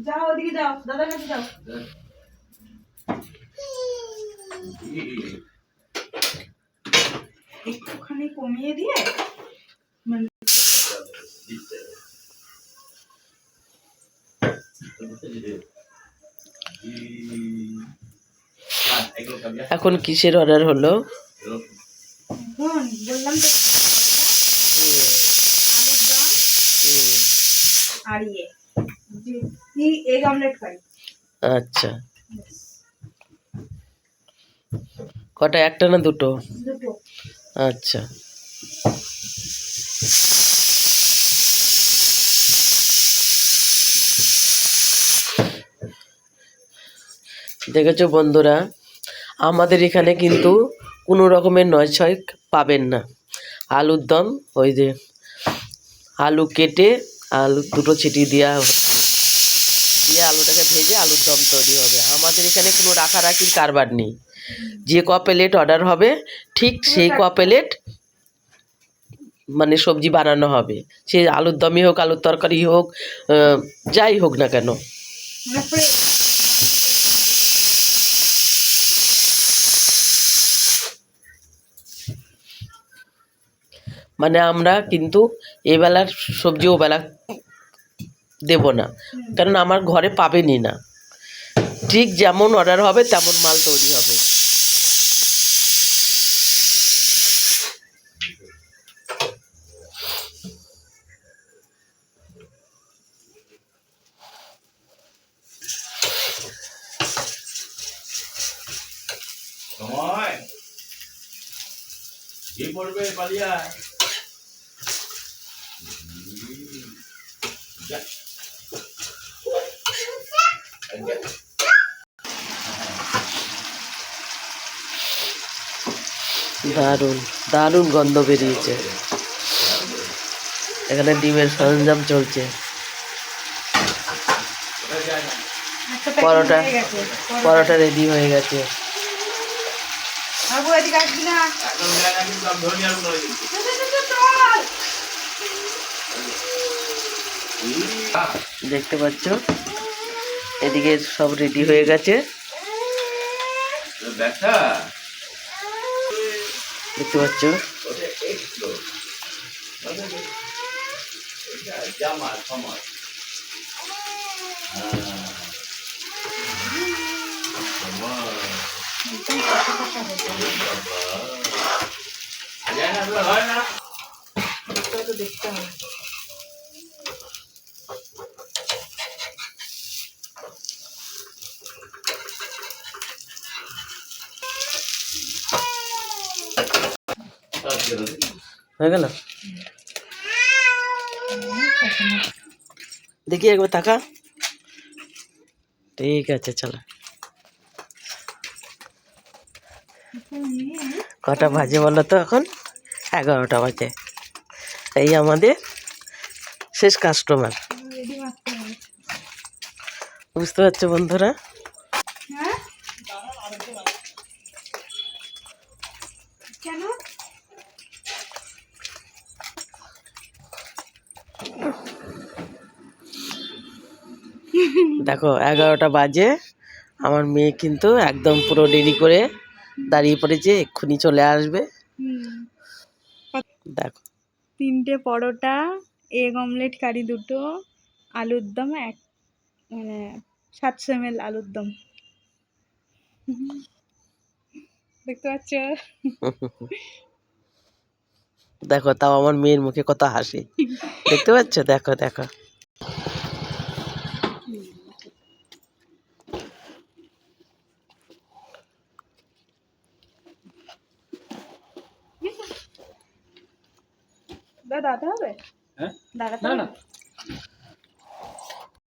যাও ওদিকে যাও, দাদার কাছে যাও। একটুখানি কমিয়ে দিয়ে মানে এখন কিসের অর্ডার হলো? বললাম তো আর এগ অমলেট খাই। আচ্ছা, কটা? একটা না দুটো? দুটো। আচ্ছা, দেখেছো বন্ধুরা, আমাদের এখানে কিন্তু কোনো রকমের নয় ছয় পাবেন না। আলুর দম, ওই যে আলু কেটে আলু দুটো ছিটিয়ে দেওয়া হচ্ছে, দিয়ে আলুটাকে ভেজে আলুর দম তৈরি হবে। আমাদের এখানে কোনো রাখারাখির কারবার নেই। যে ক প্লেট অর্ডার হবে ঠিক সেই ক প্লেট মানে সবজি বানানো হবে। সে আলুর দমই হোক, আলুর তরকারি হোক, যাই হোক না কেন। মানে আমরা কিন্তু এবেলার সবজি ওবেলা দেব না, কারণ আমার ঘরে পাবেনই না। ঠিক যেমন অর্ডার হবে তেমন মাল তৈরি হবে। দারুণ দারুণ গন্ধ বেরিয়েছে। এখানে ডিমের সরঞ্জাম চলছে। পরোটা রেডি হয়ে গেছে। দেখতে পাচ্ছ এদিকে সব রেডি হয়ে গেছে। দেখতে পাচ্ছ দেখতে হবে। হয়ে গেল, দেখি একবার তাকা। ঠিক আছে, চলো। কটা বাজে বলো তো? এখন 11টা বাজে। এই আমাদের শেষ কাস্টমার, বুঝতে পারছো বন্ধুরা? দেখো 11টা বাজে, আমার মেয়ে কিন্তু একদম পুরো রেডি করে দাঁড়িয়ে পড়েছে, এক্ষুনি চলে আসবে। দেখো 3টে পরোটা, এগ অমলেট কারি 2টো, আলুর দম মানে 700 ml আলুর দম। দেখতে পাচ্ছ? দেখো, তাও আমার মেয়ের মুখে কত হাসি, দেখতে পাচ্ছ? দেখো দেখো। দাঁড়াতে হবে? হ্যাঁ, দাঁড়াতে হবে।